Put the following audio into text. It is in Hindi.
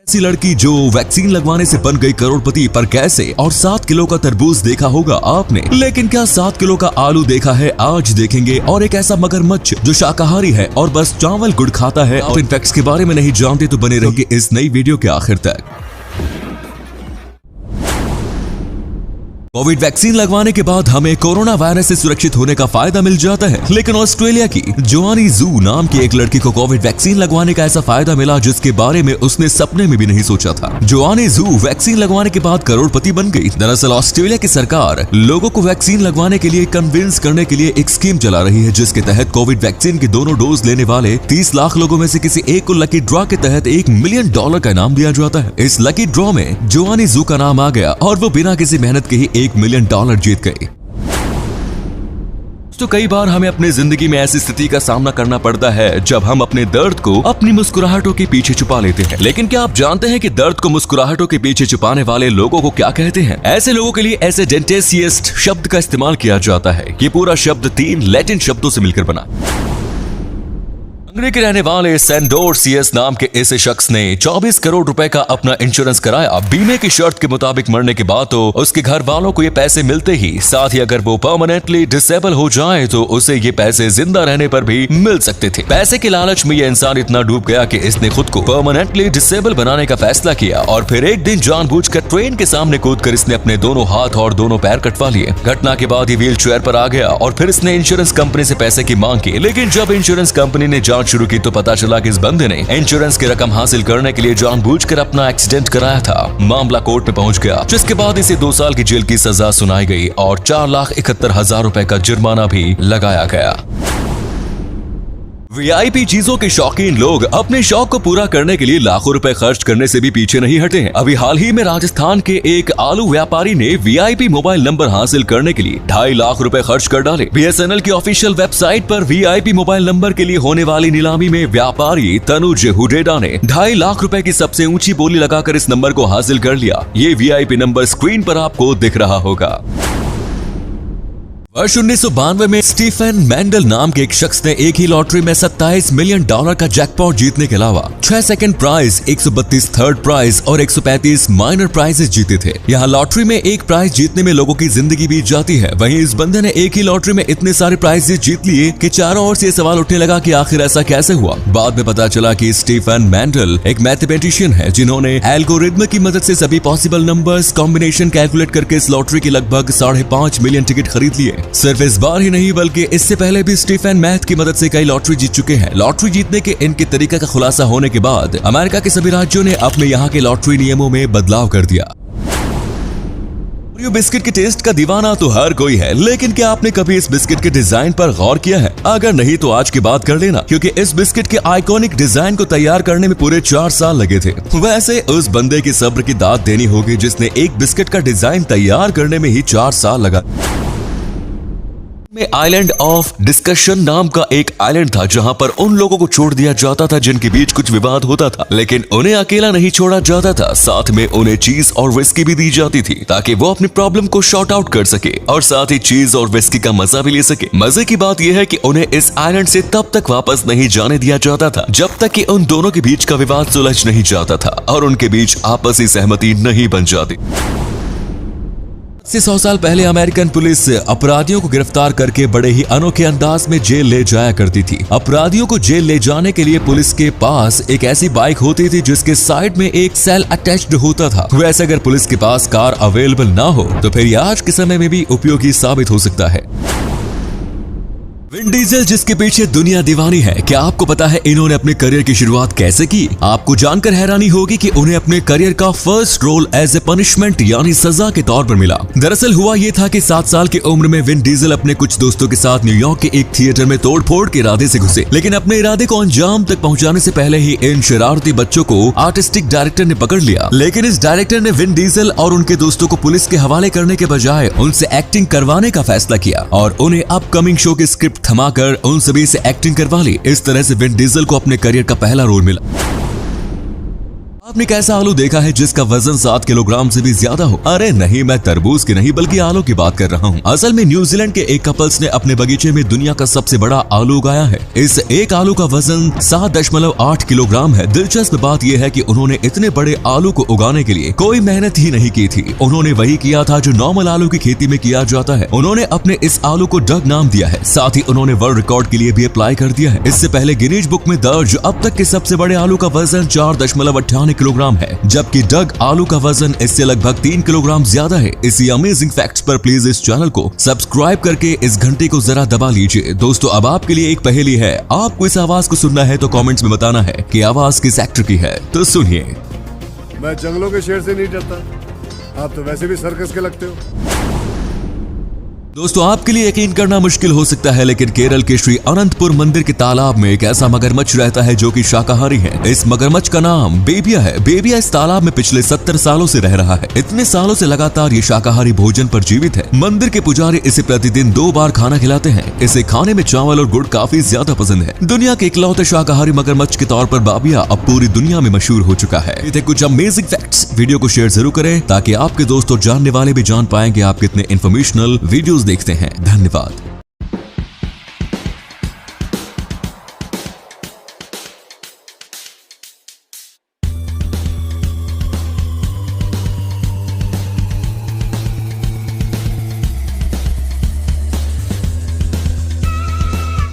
ऐसी लड़की जो वैक्सीन लगवाने से बन गई करोड़पति, पर कैसे? और 7 किलो का तरबूज देखा होगा आपने, लेकिन क्या 7 किलो का आलू देखा है? आज देखेंगे। और एक ऐसा मगरमच्छ जो शाकाहारी है और बस चावल गुड़ खाता है। और इन फैक्ट्स के बारे में नहीं जानते तो बने रहिए इस नई वीडियो के आखिर तक। कोविड वैक्सीन लगवाने के बाद हमें कोरोना वायरस से सुरक्षित होने का फायदा मिल जाता है, लेकिन ऑस्ट्रेलिया की जोआनी जू नाम की एक लड़की को कोविड वैक्सीन लगवाने का ऐसा फायदा मिला जिसके बारे में उसने सपने में भी नहीं सोचा था। जोआनी जू वैक्सीन लगवाने के बाद करोड़पति बन गई। दरअसल ऑस्ट्रेलिया की सरकार लोगों को वैक्सीन लगवाने के लिए कन्विंस करने के लिए एक स्कीम चला रही है, जिसके तहत कोविड वैक्सीन के दोनों डोज लेने वाले 30 लाख लोगों में से किसी एक को लकी ड्रॉ के तहत $1 मिलियन का इनाम दिया जाता है। इस लकी ड्रॉ में जोआनी जू का नाम आ गया और वो बिना किसी मेहनत के ही $1 मिलियन जीत गए। तो कई बार हमें अपनी जिंदगी में ऐसी स्थिति का सामना करना पड़ता है जब हम अपने दर्द को अपनी मुस्कुराहटों के पीछे छुपा लेते हैं। लेकिन क्या आप जानते हैं कि दर्द को मुस्कुराहटों के पीछे छुपाने वाले लोगों को क्या कहते हैं? ऐसे लोगों के लिए एसिडेंटेसियस्ट शब्द का इस्तेमाल किया जाता है। ये पूरा शब्द 3 लैटिन शब्दों से मिलकर बना। हंगरी के रहने वाले सेंडोरसियस नाम के इस शख्स ने 24 करोड़ रुपए का अपना इंश्योरेंस कराया। बीमे की शर्त के मुताबिक मरने के बाद तो उसके घर वालों को ये पैसे मिलते ही, साथ ही अगर वो परमानेंटली डिसेबल हो जाए तो उसे ये पैसे जिंदा रहने पर भी मिल सकते थे। पैसे के लालच में ये इंसान इतना डूब गया कि इसने खुद को परमानेंटली डिसेबल बनाने का फैसला किया और फिर एक दिन जानबूझकर ट्रेन के सामने कूदकर इसने अपने दोनों हाथ और दोनों पैर कटवा लिए। घटना के बाद ये व्हील चेयर पर आ गया और फिर इसने इंश्योरेंस कंपनी से पैसे की मांग की। लेकिन जब इंश्योरेंस कंपनी ने जांच शुरू की तो पता चला कि इस बंदे ने इंश्योरेंस की रकम हासिल करने के लिए जानबूझकर अपना एक्सीडेंट कराया था। मामला कोर्ट में पहुंच गया, जिसके बाद इसे 2 साल की जेल की सजा सुनाई गई और 4,71,000 रुपए का जुर्माना भी लगाया गया। वीआईपी चीजों के शौकीन लोग अपने शौक को पूरा करने के लिए लाखों रुपए खर्च करने से भी पीछे नहीं हटे हैं। अभी हाल ही में राजस्थान के एक आलू व्यापारी ने वीआईपी मोबाइल नंबर हासिल करने के लिए 2.5 लाख रुपए खर्च कर डाले। बीएसएनएल की ऑफिशियल वेबसाइट पर वीआईपी मोबाइल नंबर के लिए होने वाली नीलामी में व्यापारी तनुज हुडेडा ने 2.5 लाख रुपए की सबसे ऊंची बोली लगाकर इस नंबर को हासिल कर लिया। ये वीआईपी नंबर स्क्रीन पर आपको दिख रहा होगा। वर्ष 1992 में स्टीफन मैंडल नाम के एक शख्स ने एक ही लॉटरी में $27 मिलियन का जैकपॉट जीतने के अलावा 6 सेकंड प्राइज, 132 थर्ड प्राइज और 135 माइनर प्राइजेस जीते थे। यहाँ लॉटरी में एक प्राइज जीतने में लोगों की जिंदगी बीत जाती है, वहीं इस बंदे ने एक ही लॉटरी में इतने सारे प्राइजेस जीत लिए कि चारों ओर से सवाल उठने लगा कि आखिर ऐसा कैसे हुआ। बाद में पता चला कि स्टीफन मैंडल एक मैथमेटिशियन है जिन्होंने एल्गोरिथम की मदद से सभी पॉसिबल नंबर्स कॉम्बिनेशन कैलकुलेट करके इस लॉटरी की लगभग 5.5 मिलियन टिकट खरीद लिए। सिर्फ इस बार ही नहीं बल्कि इससे पहले भी स्टीफन मैथ की मदद से कई लॉटरी जीत चुके हैं। लॉटरी जीतने के इनके तरीके का खुलासा होने के बाद अमेरिका के सभी राज्यों ने अपने यहाँ के लॉटरी नियमों में बदलाव कर दिया। ओरियो बिस्किट के टेस्ट का दीवाना तो हर कोई है, लेकिन क्या आपने कभी इस बिस्किट के डिजाइन पर गौर किया है? अगर नहीं तो आज की बात कर लेना, क्योंकि इस बिस्किट के आइकॉनिक डिजाइन को तैयार करने में पूरे 4 साल लगे थे। वैसे उस बंदे की सब्र की दाद देनी होगी जिसने एक बिस्किट का डिजाइन तैयार करने में ही 4 साल लगा। में आइलैंड ऑफ डिस्कशन नाम का एक आइलैंड था जहां पर उन लोगों को छोड़ दिया जाता था जिनके बीच कुछ विवाद होता था, लेकिन उन्हें अकेला नहीं छोड़ा जाता था। साथ में उन्हें चीज और विस्की भी दी जाती थी ताकि वो अपनी प्रॉब्लम को शॉर्ट आउट कर सके और साथ ही चीज और विस्की का मजा भी ले सके। मजे की बात यह है कि उन्हें इस आइलैंड से तब तक वापस नहीं जाने दिया जाता था जब तक कि उन दोनों के बीच का विवाद सुलझ नहीं जाता था और उनके बीच आपसी सहमति नहीं बन जाती। 100 साल पहले अमेरिकन पुलिस अपराधियों को गिरफ्तार करके बड़े ही अनोखे अंदाज में जेल ले जाया करती थी। अपराधियों को जेल ले जाने के लिए पुलिस के पास एक ऐसी बाइक होती थी जिसके साइड में एक सेल अटैच्ड होता था। वैसे अगर पुलिस के पास कार अवेलेबल ना हो तो फिर यह आज के समय में भी उपयोगी साबित हो सकता है। विन डीजल जिसके पीछे दुनिया दीवानी है, क्या आपको पता है इन्होंने अपने करियर की शुरुआत कैसे की? आपको जानकर हैरानी होगी कि उन्हें अपने करियर का first role as a punishment यानी सजा के तौर पर मिला। दरअसल हुआ ये था कि 7 साल की उम्र में विन डीजल अपने कुछ दोस्तों के साथ न्यूयॉर्क के एक थिएटर में तोड़फोड़ के इरादे से घुसे, लेकिन अपने इरादे को अंजाम तक पहुंचाने से पहले ही इन शरारती बच्चों को आर्टिस्टिक डायरेक्टर ने पकड़ लिया। लेकिन इस डायरेक्टर ने विन डीजल और उनके दोस्तों को पुलिस के हवाले करने के बजाय उनसे एक्टिंग करवाने का फैसला किया और उन्हें अपकमिंग शो की स्क्रिप्ट थमाकर उन सभी से एक्टिंग करवा ली। इस तरह से विन डीजल को अपने करियर का पहला रोल मिला। आपने कैसा आलू देखा है जिसका वजन 7 किलोग्राम से भी ज्यादा हो? अरे नहीं, मैं तरबूज की नहीं बल्कि आलू की बात कर रहा हूँ। असल में न्यूजीलैंड के एक कपल्स ने अपने बगीचे में दुनिया का सबसे बड़ा आलू उगाया है। इस एक आलू का वजन 7.8 किलोग्राम है। दिलचस्प बात यह है कि उन्होंने इतने बड़े आलू को उगाने के लिए कोई मेहनत ही नहीं की थी। उन्होंने वही किया था जो नॉर्मल आलू की खेती में किया जाता है। उन्होंने अपने इस आलू को डग नाम दिया है। साथ ही उन्होंने वर्ल्ड रिकॉर्ड के लिए भी अप्लाई कर दिया है। इससे पहले गिनीज बुक में दर्ज अब तक के सबसे बड़े आलू का वजन 4.98 किलोग्राम है, जबकि डग आलू का वजन इससे लगभग 3 किलोग्राम ज्यादा है। इसी अमेजिंग फैक्ट्स पर प्लीज इस चैनल को सब्सक्राइब करके इस घंटे को जरा दबा लीजिए। दोस्तों, अब आपके लिए एक पहेली है। आपको इस आवाज को सुनना है तो कमेंट्स में बताना है कि आवाज किस एक्टर की है। तो सुनिए। मैं जंगलों के शेर से नहीं डरता, आप तो वैसे भी सर्कस के लगते हो। दोस्तों, आपके लिए यकीन करना मुश्किल हो सकता है, लेकिन केरल के श्री अनंतपुर मंदिर के तालाब में एक ऐसा मगरमच्छ रहता है जो कि शाकाहारी है। इस मगरमच्छ का नाम बेबिया है। बेबिया इस तालाब में पिछले 70 सालों से रह रहा है। इतने सालों से लगातार ये शाकाहारी भोजन पर जीवित है। मंदिर के पुजारी इसे प्रतिदिन 2 बार खाना खिलाते हैं। इसे खाने में चावल और गुड़ काफी ज्यादा पसंद है। दुनिया के इकलौते शाकाहारी मगरमच्छ के तौर पर बेबिया अब पूरी दुनिया में मशहूर हो चुका है। ये थे कुछ अमेजिंग फैक्ट्स। वीडियो को शेयर जरूर करें ताकि आपके दोस्त और जानने वाले भी जान पाएं कि आप कितने इन्फॉर्मेशनल वीडियोस देखते हैं। धन्यवाद।